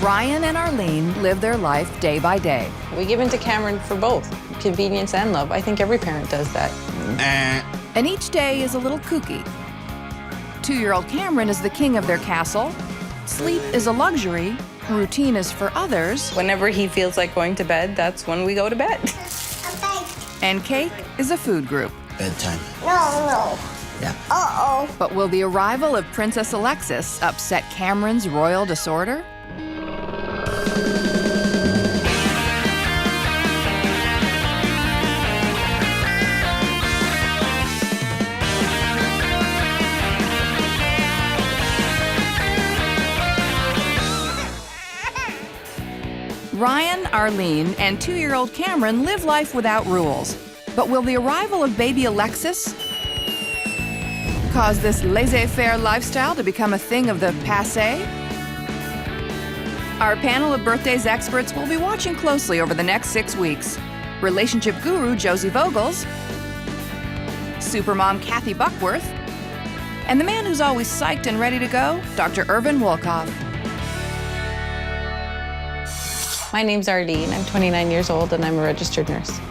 Ryan and Arlene live their life day by day. We give in to Cameron for both convenience and love. I think every parent does that. And each day is a little kooky. 2-year-old Cameron is the king of their castle. Sleep is a luxury. Routine is for others. Whenever he feels like going to bed, that's when we go to bed. And cake is a food group. Bedtime. No. Yeah. Uh-oh. But will the arrival of Princess Alexis upset Cameron's royal disorder? Ryan, Arlene, and 2-year-old Cameron live life without rules. But will the arrival of baby Alexis cause this laissez-faire lifestyle to become a thing of the passé? Our panel of birthdays experts will be watching closely over the next 6 weeks. Relationship guru Josie Vogels, supermom Kathy Buckworth, and the man who's always psyched and ready to go, Dr. Irvin Wolkoff. My name's Arlene. I'm 29 years old, and I'm a registered nurse.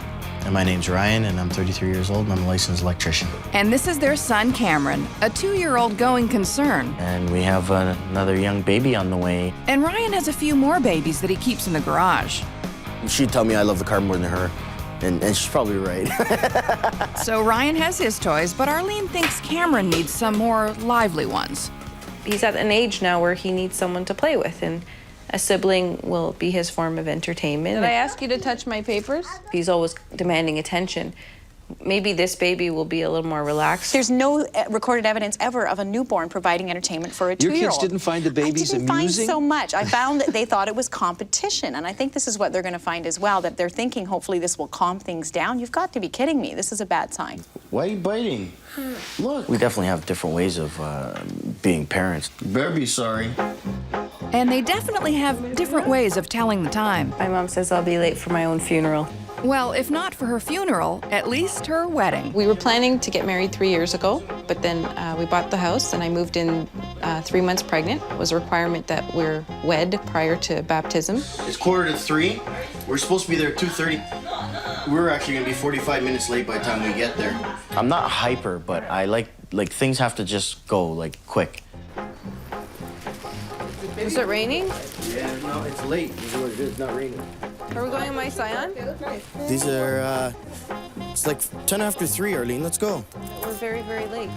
And my name's Ryan, and I'm 33 years old, and I'm a licensed electrician. And this is their son, Cameron, a 2-year-old going concern. And we have another young baby on the way. And Ryan has a few more babies that he keeps in the garage. She'd tell me I love the car more than her, and she's probably right. So Ryan has his toys, but Arlene thinks Cameron needs some more lively ones. He's at an age now where he needs someone to play with, and a sibling will be his form of entertainment. Did I ask you to touch my papers? He's always demanding attention. Maybe this baby will be a little more relaxed. There's no recorded evidence ever of a newborn providing entertainment for a 2-year-old. Your kids didn't find the babies amusing? I didn't find so much. I found that they thought it was competition, and I think this is what they're going to find as well, that they're thinking hopefully this will calm things down. You've got to be kidding me. This is a bad sign. Why are you biting? Look. We definitely have different ways of being parents. You better be sorry. And they definitely have different ways of telling the time. My mom says I'll be late for my own funeral. Well, if not for her funeral, at least her wedding. We were planning to get married 3 years ago, but then we bought the house and I moved in 3 months pregnant. It was a requirement that we're wed prior to baptism. It's 2:45. We're supposed to be there at 2:30. We're actually gonna be 45 minutes late by the time we get there. I'm not hyper, but I like things have to just go like quick. Is it raining? Yeah, no, it's late. It's not raining. Are we going in my Scion? These are, it's like 10 after 3, Arlene. Let's go. We're very, very late.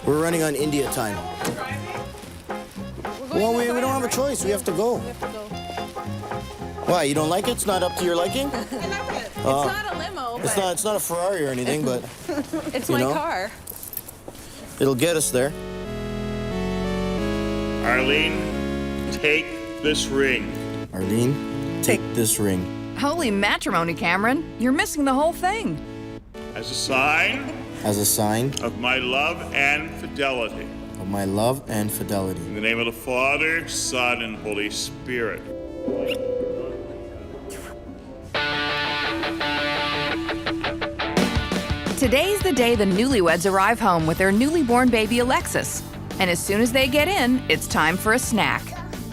We're running on India time. Well, we don't have a choice. We have to go. We have to go. Why? You don't like it? It's not up to your liking? It's not a limo, but It's not a Ferrari or anything, but it's you my know? car. it'll get us there. Arlene, take this ring. Arlene, take this ring. Holy matrimony, Cameron. You're missing the whole thing. As a sign As a sign of my love and fidelity. of my love and fidelity. In the name of the Father, Son, and Holy Spirit. Today's the day the newlyweds arrive home with their newly born baby Alexis. And as soon as they get in, it's time for a snack.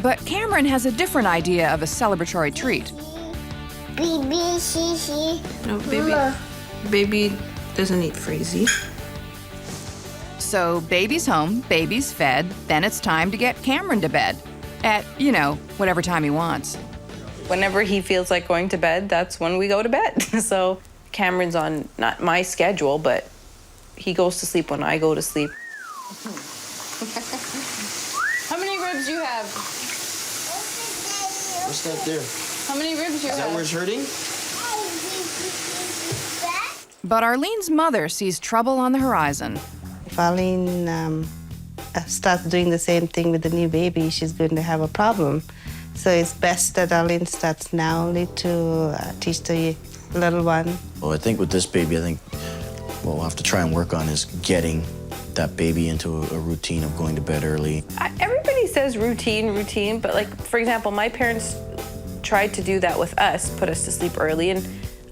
But Cameron has a different idea of a celebratory treat. Baby, she. No, baby doesn't eat Freezy. So baby's home, baby's fed, then it's time to get Cameron to bed. At, whatever time he wants. Whenever he feels like going to bed, that's when we go to bed. So Cameron's on not my schedule, but he goes to sleep when I go to sleep. How many ribs you have? What's that there? How many ribs you Is that have? where it's hurting? But Arlene's mother sees trouble on the horizon. If Arlene starts doing the same thing with the new baby, she's going to have a problem. So it's best that Arlene starts now to teach the little one. Well, I think with this baby, what we'll have to try and work on is getting that baby into a routine of going to bed early. Everybody says routine, but for example, my parents tried to do that with us, put us to sleep early, and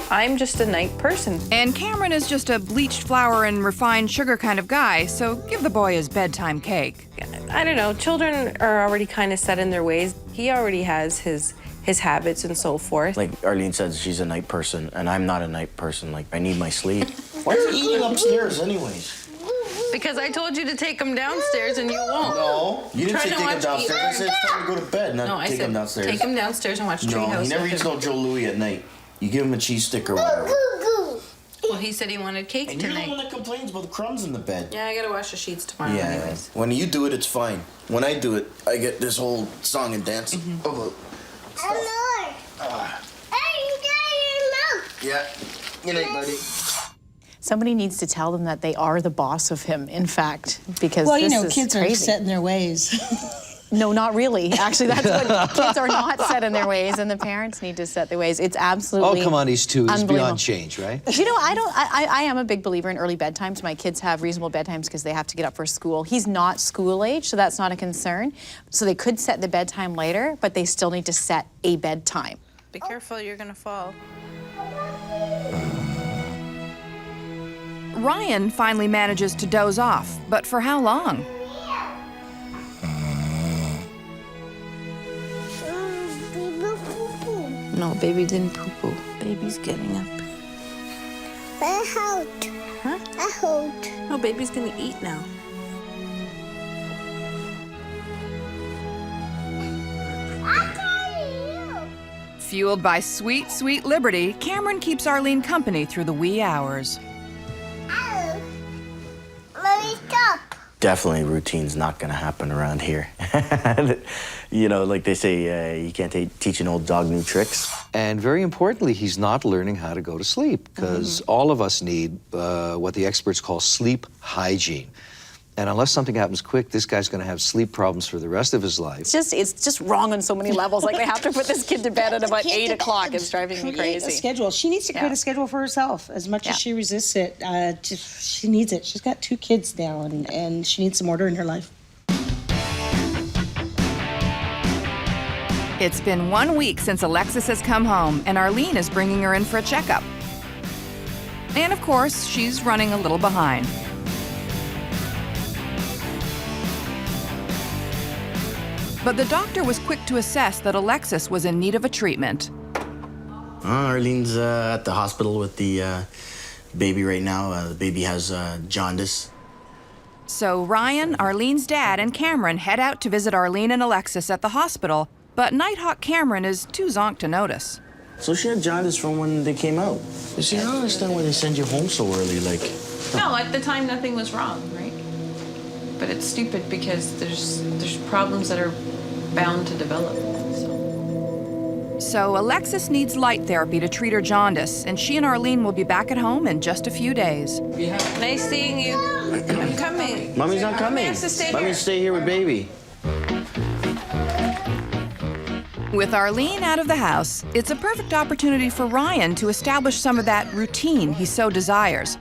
I'm just a night person. And Cameron is just a bleached flour and refined sugar kind of guy, so give the boy his bedtime cake. I don't know, children are already kind of set in their ways. He already has his habits and so forth. Like Arlene says, she's a night person, and I'm not a night person. Like, I need my sleep. Why are you eating upstairs anyways? Because I told you to take him downstairs and you won't. No, you didn't say take him downstairs. I said it's time to go to bed, not take him downstairs. Take him downstairs and watch Treehouse. No, he never eats no Joe Louis at night. You give him a cheese stick or whatever. Well, he said he wanted cake and tonight. you're the one that complains about the crumbs in the bed. Yeah, I gotta wash the sheets tomorrow anyways. When you do it, it's fine. When I do it, I get this whole song and dance about stuff. Yeah. Good night, buddy. Somebody needs to tell them that they are the boss of him, in fact, because well, this you know, is kids crazy. are set in their ways. No, not really. Actually, that's what kids are not set in their ways, and the parents need to set their ways. It's absolutely Oh, come on, he's 2. He's unbelievable. beyond change, right? You know, I am a big believer in early bedtimes. My kids have reasonable bedtimes because they have to get up for school. He's not school age, so that's not a concern. So they could set the bedtime later, but they still need to set a bedtime. Be careful, you're gonna fall. Ryan finally manages to doze off, but for how long? No, baby didn't poo-poo. Baby's getting up. I hold. Huh? I hold. No, baby's gonna eat now. Fueled by sweet, sweet liberty, Cameron keeps Arlene company through the wee hours. Mommy, stop. Definitely routine's not gonna happen around here. You know, like they say, you can't teach an old dog new tricks. And very importantly, he's not learning how to go to sleep, because all of us need what the experts call sleep hygiene. And unless something happens quick, this guy's going to have sleep problems for the rest of his life. It's just wrong on so many levels. Like, they have to put this kid to bed at about 8 o'clock. It's driving me Create crazy. a schedule. She needs to create a schedule for herself. As much as she resists it, she needs it. She's got 2 kids now, and she needs some order in her life. It's been 1 week since Alexis has come home, and Arlene is bringing her in for a checkup. And of course, she's running a little behind. But the doctor was quick to assess that Alexis was in need of a treatment. Arlene's at the hospital with the baby right now. The baby has jaundice. So Ryan, Arlene's dad, and Cameron head out to visit Arlene and Alexis at the hospital, but Nighthawk Cameron is too zonked to notice. So she had jaundice from when they came out. You see, I don't understand why they send you home so early, like... No, at the time nothing was wrong, right? But it's stupid because there's problems that are bound to develop. So Alexis needs light therapy to treat her jaundice, and she and Arlene will be back at home in just a few days. Nice seeing you. I'm coming. Mommy's not coming. Mommy has to stay Mommy here. stay here with baby. With Arlene out of the house, it's a perfect opportunity for Ryan to establish some of that routine he so desires.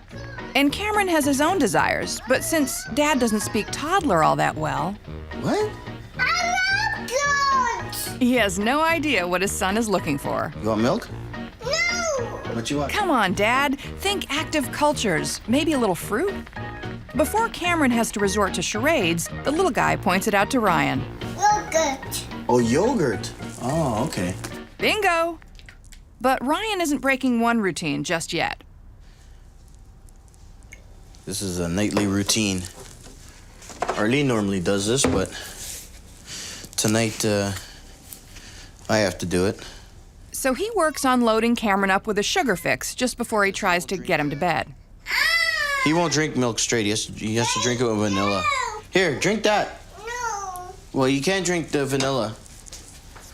And Cameron has his own desires, but since Dad doesn't speak toddler all that well... What? He has no idea what his son is looking for. You want milk? No. What you want? Come on, Dad. Think active cultures. Maybe a little fruit? Before Cameron has to resort to charades, the little guy points it out to Ryan. Yogurt. Oh, yogurt. Oh, okay. Bingo! But Ryan isn't breaking one routine just yet. This is a nightly routine. Arlene normally does this, but tonight, I have to do it. So he works on loading Cameron up with a sugar fix just before he tries to get him to bed. He won't drink milk straight. He has to drink it with vanilla. Here, drink that. No. Well, you can't drink the vanilla.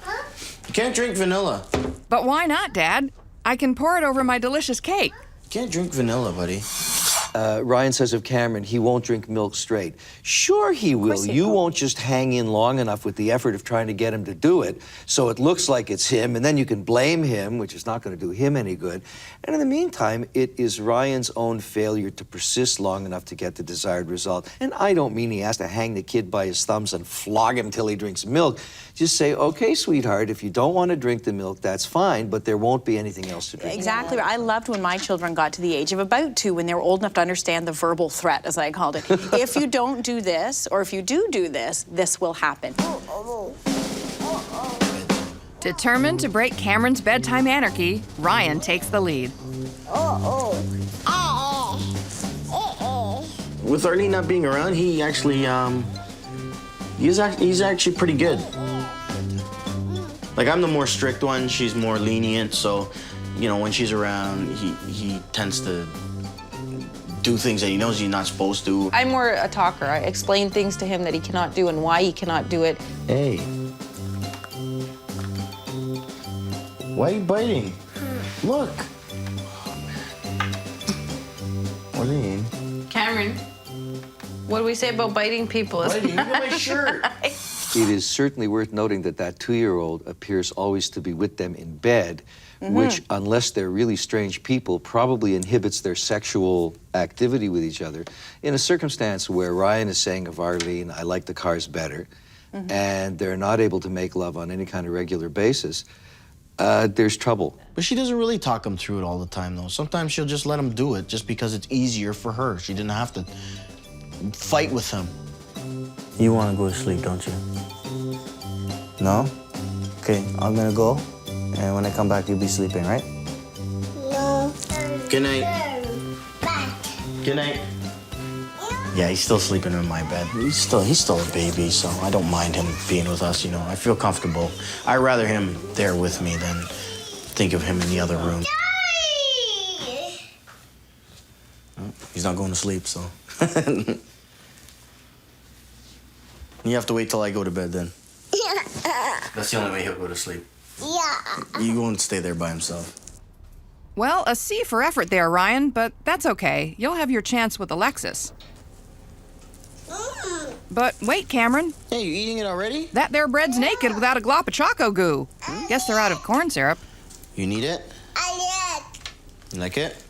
Huh? You can't drink vanilla. But why not, Dad? I can pour it over my delicious cake. You can't drink vanilla, buddy. Ryan says of Cameron, he won't drink milk straight. Sure he will. You won't just hang in long enough with the effort of trying to get him to do it, so it looks like it's him, and then you can blame him, which is not going to do him any good. And in the meantime, it is Ryan's own failure to persist long enough to get the desired result. And I don't mean he has to hang the kid by his thumbs and flog him till he drinks milk. Just say, okay, sweetheart, if you don't want to drink the milk, that's fine, but there won't be anything else to drink. Exactly. I loved when my children got to the age of about 2, when they were old enough to understand the verbal threat, as I called it. If you don't do this, or if you do this, this will happen. Determined to break Cameron's bedtime anarchy, Ryan takes the lead. With Arlene not being around, he actually, he's actually pretty good. Like, I'm the more strict one, she's more lenient, so, you know, when she's around, he tends to do things that he knows he's not supposed to. I'm more a talker. I explain things to him that he cannot do and why he cannot do it. Hey. Why are you biting? Look. Arlene. Cameron, what do we say about biting people? Biting? Look at my shirt. It is certainly worth noting that that 2-year-old appears always to be with them in bed, which, unless they're really strange people, probably inhibits their sexual activity with each other. In a circumstance where Ryan is saying of Arlene, I like the cars better, and they're not able to make love on any kind of regular basis, there's trouble. But she doesn't really talk him through it all the time, though. Sometimes she'll just let him do it just because it's easier for her. She didn't have to fight with him. You want to go to sleep, don't you? No? Okay, I'm gonna go, and when I come back, you'll be sleeping, right? No. Good night. Good night. Yeah, he's still sleeping in my bed. He's still a baby, so I don't mind him being with us, you know. I feel comfortable. I'd rather him there with me than think of him in the other room. Oh, he's not going to sleep, so. You have to wait till I go to bed then. That's the only way he'll go to sleep. Yeah. You go and stay there by himself. Well, a C for effort there, Ryan, but that's okay. You'll have your chance with Alexis. But wait, Cameron. Hey, you eating it already? That there bread's naked without a glop of choco goo. Guess they're out of corn syrup. You need it? I You like it?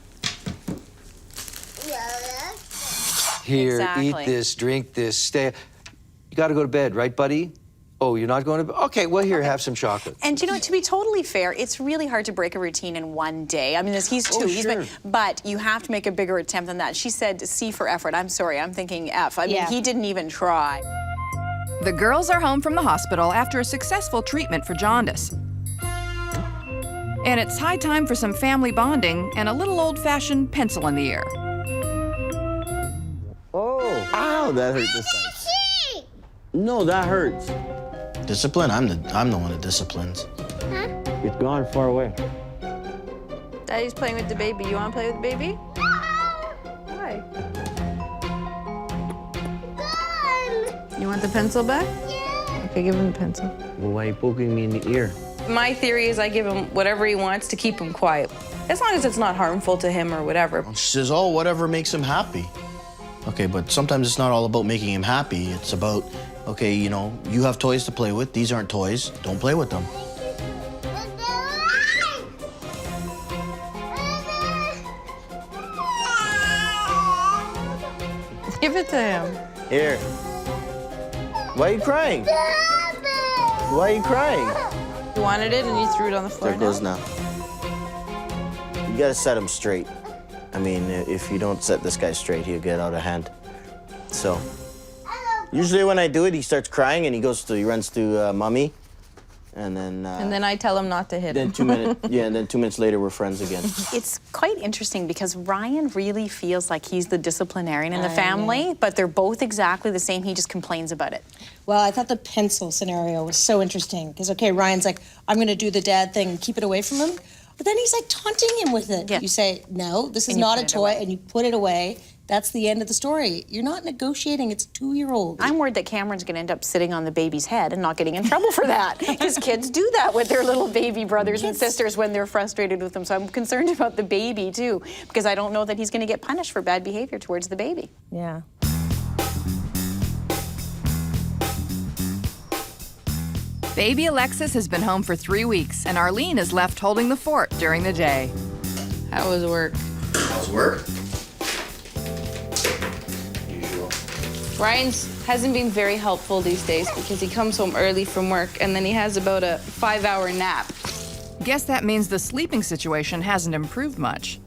Here, Exactly. eat this, drink this, stay. You got to go to bed, right, buddy? Oh, you're not going to bed? Okay, well, here, have some chocolate. And you know, to be totally fair, it's really hard to break a routine in one day. I mean, he's two, sure. but you have to make a bigger attempt than that. She said C for effort. I'm sorry, I'm thinking F. I mean, he didn't even try. The girls are home from the hospital after a successful treatment for jaundice. And it's high time for some family bonding and a little old-fashioned pencil in the ear. Oh, ow, that hurt this side. No, that hurts. Discipline? I'm the one that disciplines. It's gone far away. Daddy's playing with the baby. You want to play with the baby? Why? You want the pencil back? Yeah. Okay, give him the pencil. Well, why are you poking me in the ear? My theory is I give him whatever he wants to keep him quiet. As long as it's not harmful to him or whatever. She says, oh, whatever makes him happy. Okay, but sometimes it's not all about making him happy. It's about, okay, you know, you have toys to play with. These aren't toys. Don't play with them. Give it to him. Here. Why are you crying? Why are you crying? You wanted it and you threw it on the floor. There it goes now. You gotta set him straight. I mean, if you don't set this guy straight, he'll get out of hand. So, usually when I do it, he starts crying and he runs to mommy, and then. And then I tell him not to hit him. Then 2 minutes, yeah, and then 2 minutes later we're friends again. It's quite interesting because Ryan really feels like he's the disciplinarian in the family, but they're both exactly the same. He just complains about it. Well, I thought the pencil scenario was so interesting because, okay, Ryan's like, I'm going to do the dad thing and keep it away from him. But then he's like taunting him with it. Yeah. You say, no, this is And you not put a it toy, away. and you put it away. That's the end of the story. You're not negotiating. It's a 2-year-old. I'm worried that Cameron's going to end up sitting on the baby's head and not getting in trouble for that. Because kids do that with their little baby brothers and sisters when they're frustrated with them. So I'm concerned about the baby, too, because I don't know that he's going to get punished for bad behavior towards the baby. Yeah. Baby Alexis has been home for 3 weeks, and Arlene is left holding the fort during the day. How was work? How's work? Ryan hasn't been very helpful these days because he comes home early from work and then he has about a 5-hour nap. Guess that means the sleeping situation hasn't improved much.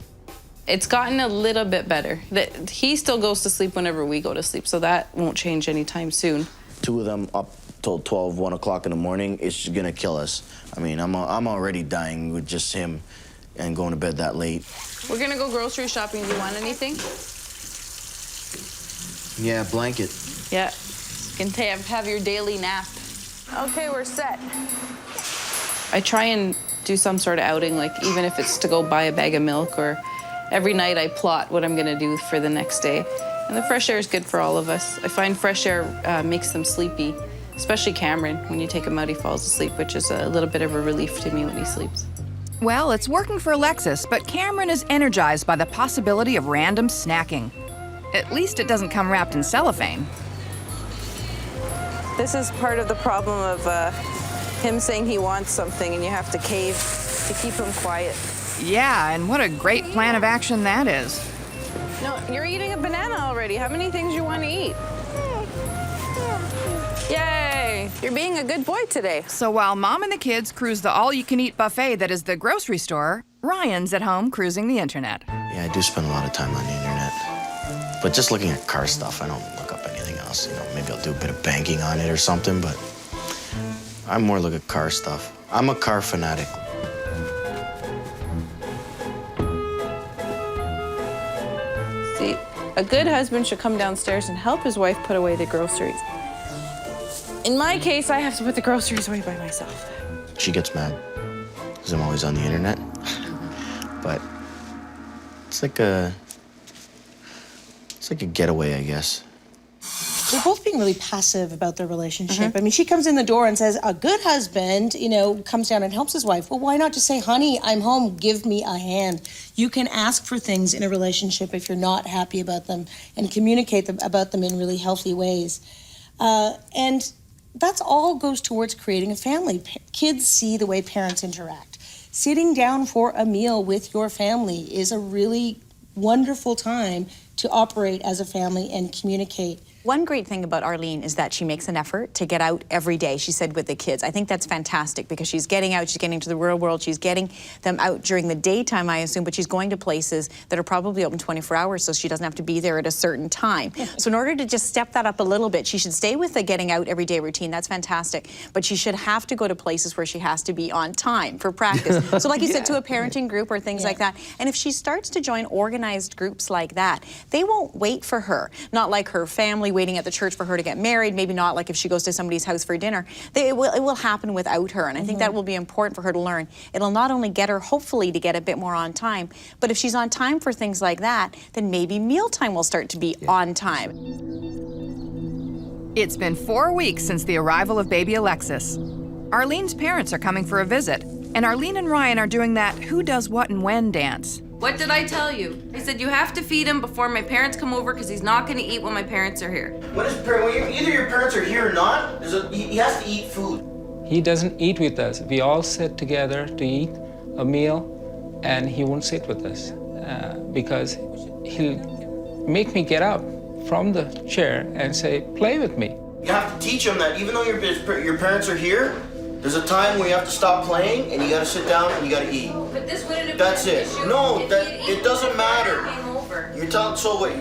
It's gotten a little bit better. He still goes to sleep whenever we go to sleep, so that won't change anytime soon. 2 of them up till 12, 1 o'clock in the morning, it's gonna kill us. I mean, I'm already dying with just him and going to bed that late. We're gonna go grocery shopping. Do you want anything? Yeah, blanket. Yeah. You can have your daily nap. Okay, we're set. I try and do some sort of outing, like even if it's to go buy a bag of milk, or every night I plot what I'm gonna do for the next day. And the fresh air is good for all of us. I find fresh air makes them sleepy, especially Cameron. When you take him out, he falls asleep, which is a little bit of a relief to me when he sleeps. Well, it's working for Alexis, but Cameron is energized by the possibility of random snacking. At least it doesn't come wrapped in cellophane. This is part of the problem of him saying he wants something and you have to cave to keep him quiet. Yeah, and what a great plan of action that is. No, you're eating a banana already. How many things you want to eat? Yay! You're being a good boy today. So while Mom and the kids cruise the all-you-can-eat buffet that is the grocery store, Ryan's at home cruising the internet. Yeah, I do spend a lot of time on the internet. But just looking at car stuff, I don't look up anything else. You know, maybe I'll do a bit of banking on it or something, but I more look at car stuff. I'm a car fanatic. See, a good husband should come downstairs and help his wife put away the groceries. In my case, I have to put the groceries away by myself. She gets mad because I'm always on the internet. But it's like a getaway, I guess. They're both being really passive about their relationship. I mean, she comes in the door and says, a good husband, you know, comes down and helps his wife. Well, why not just say, honey, I'm home, give me a hand. You can ask for things in a relationship if you're not happy about them and communicate about them in really healthy ways. And that's all goes towards creating a family. Kids see the way parents interact. Sitting down for a meal with your family is a really wonderful time to operate as a family and communicate. One great thing about Arlene is that she makes an effort to get out every day, she said, with the kids. I think that's fantastic because she's getting out, she's getting to the real world, she's getting them out during the daytime, I assume, but she's going to places that are probably open 24 hours, so she doesn't have to be there at a certain time. So in order to just step that up a little bit, she should stay with the getting out every day routine. That's fantastic. But she should have to go to places where she has to be on time for practice. So like you said, to a parenting group or things like that. And if she starts to join organized groups like that, they won't wait for her. Not like her family waiting at the church for her to get married, maybe not like if she goes to somebody's house for dinner. It will happen without her, and I think that will be important for her to learn. It'll not only get her, hopefully, to get a bit more on time, but if she's on time for things like that, then maybe mealtime will start to be on time. It's been 4 weeks since the arrival of baby Alexis. Arlene's parents are coming for a visit, and Arlene and Ryan are doing that who does what and when dance. What did I tell you? I said you have to feed him before my parents come over because he's not going to eat when my parents are here. When either your parents are here or not, he has to eat food. He doesn't eat with us. We all sit together to eat a meal, and he won't sit with us because he'll make me get up from the chair and say, play with me. You have to teach him that even though your parents are here, there's a time where you have to stop playing and you got to sit down and you got to eat. But this wouldn't have That's been an it. issue No, if that he had it eaten doesn't before matter. I came over. You're telling so what?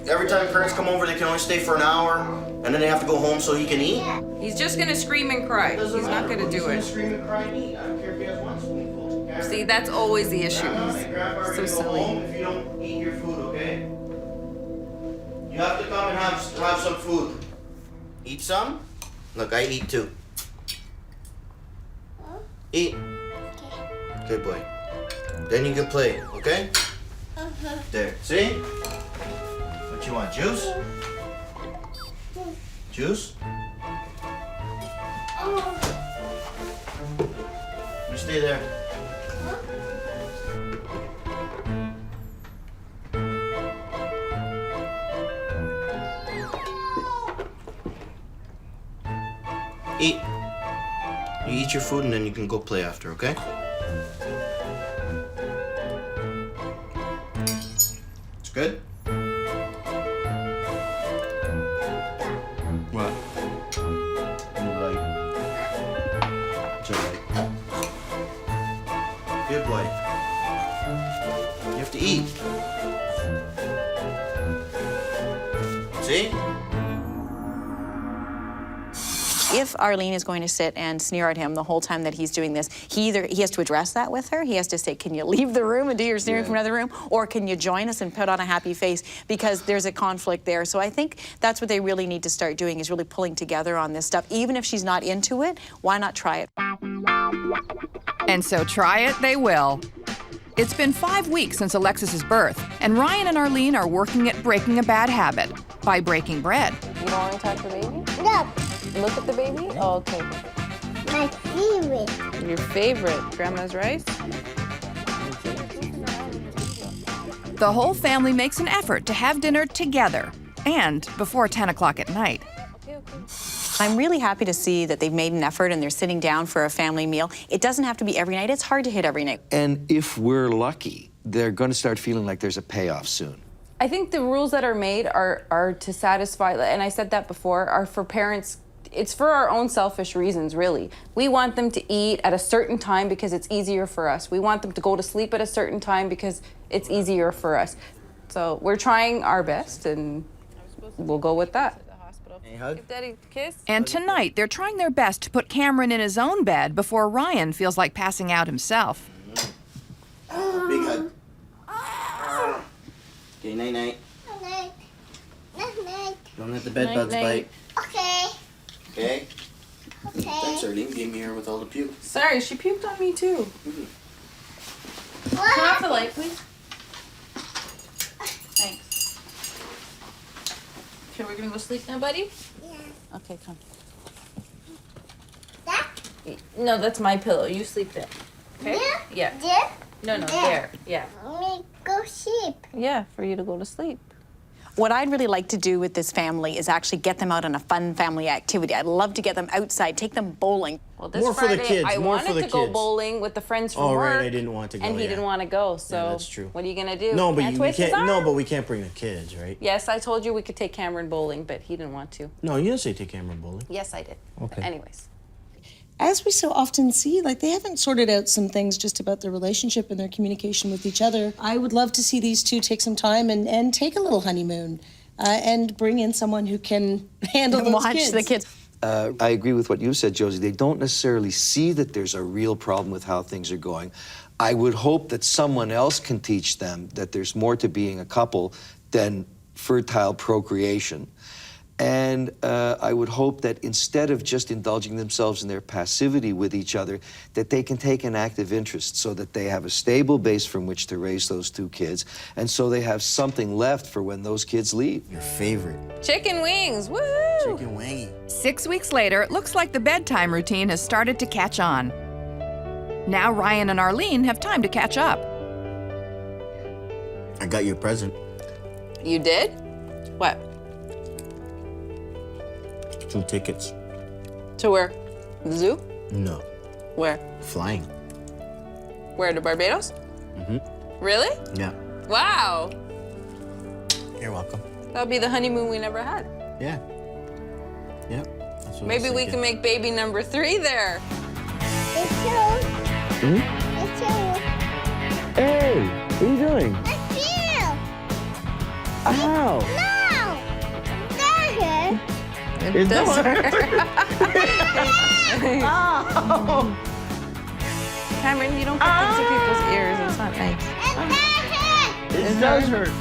Every time parents come over, they can only stay for an hour, and then they have to go home so he can eat. He's just going to scream and cry. He's not going to do it. Scream and cry and eat. I don't care if he has one spoonful. See, that's always the issue. Grandpa are So gonna go silly. home if you don't eat your food, okay? You have to come and have some food. Eat some? Look, I eat too. Eat. Good boy. Then you can play, okay? There. See? What you want? Juice? Juice? You stay there. Eat. You eat your food and then you can go play after, okay? It's good? What? It's alright. Good boy. You have to eat. if Arlene is going to sit and sneer at him the whole time that he's doing this, he has to address that with her. He has to say, can you leave the room and do your sneering from another room? Or can you join us and put on a happy face? Because there's a conflict there. So I think that's what they really need to start doing, is really pulling together on this stuff. Even if she's not into it, why not try it? And so try it they will. It's been 5 weeks since Alexis's birth, and Ryan and Arlene are working at breaking a bad habit by breaking bread. You don't want to touch the baby? No. Look at the baby? Oh, okay. My favorite. Your favorite, Grandma's rice? The whole family makes an effort to have dinner together and before 10 o'clock at night. I'm really happy to see that they've made an effort and they're sitting down for a family meal. It doesn't have to be every night. It's hard to hit every night. And if we're lucky, they're going to start feeling like there's a payoff soon. I think the rules that are made are to satisfy, and I said that before, are for parents. It's for our own selfish reasons, really. We want them to eat at a certain time because it's easier for us. We want them to go to sleep at a certain time because it's easier for us. So we're trying our best, and we'll go with that. Hug? Give Daddy a kiss. And tonight, they're trying their best to put Cameron in his own bed before Ryan feels like passing out himself. Big hug. Okay, night-night. Night. Night. Don't let the bed bugs bite. Okay. Okay? Okay. Thanks, Arlene. Came here with all the puke. Sorry, she puked on me too. What? Turn off the light, please. Thanks. Okay, we're gonna go sleep now, buddy? Yeah. Okay, come. That? No, that's my pillow. You sleep there. Okay? Yeah. Yeah. There? No, There. there. Yeah. Let me go sleep. Yeah, for you to go to sleep. What I'd really like to do with this family is actually get them out on a fun family activity. I'd love to get them outside, take them bowling. Well, this More for the Friday, kids, I more wanted for the to go kids. bowling with the friends from Oh, work. right, I didn't want to go, And he yeah. didn't want to go, so Yeah, that's true. what are you gonna do? No, but Can't we twist his can't. No, arm? but we can't bring the kids, right? Yes, I told you we could take Cameron bowling, but he didn't want to. No, you didn't say take Cameron bowling. Yes, I did. Okay. Anyways. As we so often see, like, they haven't sorted out some things just about their relationship and their communication with each other. I would love to see these two take some time and take a little honeymoon and bring in someone who can handle those Watch kids. the kids. I agree with what you said, Josie. They don't necessarily see that there's a real problem with how things are going. I would hope that someone else can teach them that there's more to being a couple than fertile procreation. And I would hope that instead of just indulging themselves in their passivity with each other, that they can take an active interest so that they have a stable base from which to raise those two kids, and so they have something left for when those kids leave. Your favorite. Chicken wings, woo! Chicken wingy. 6 weeks later, it looks like the bedtime routine has started to catch on. Now Ryan and Arlene have time to catch up. I got you a present. You did? What? 2 tickets. To where? The zoo? No. Where? Flying. Where, to Barbados? Mm-hmm. Really? Yeah. Wow. You're welcome. That'll be the honeymoon we never had. Yeah. Yep. That's what I Maybe was we thinking. can make baby number 3 there. It's you. Hmm? It's you. Hey, what are you doing? It's you. Ow! No. There. It does hurt. Oh. Cameron, you don't put things in people's ears. It's not nice. And there. It does hurt.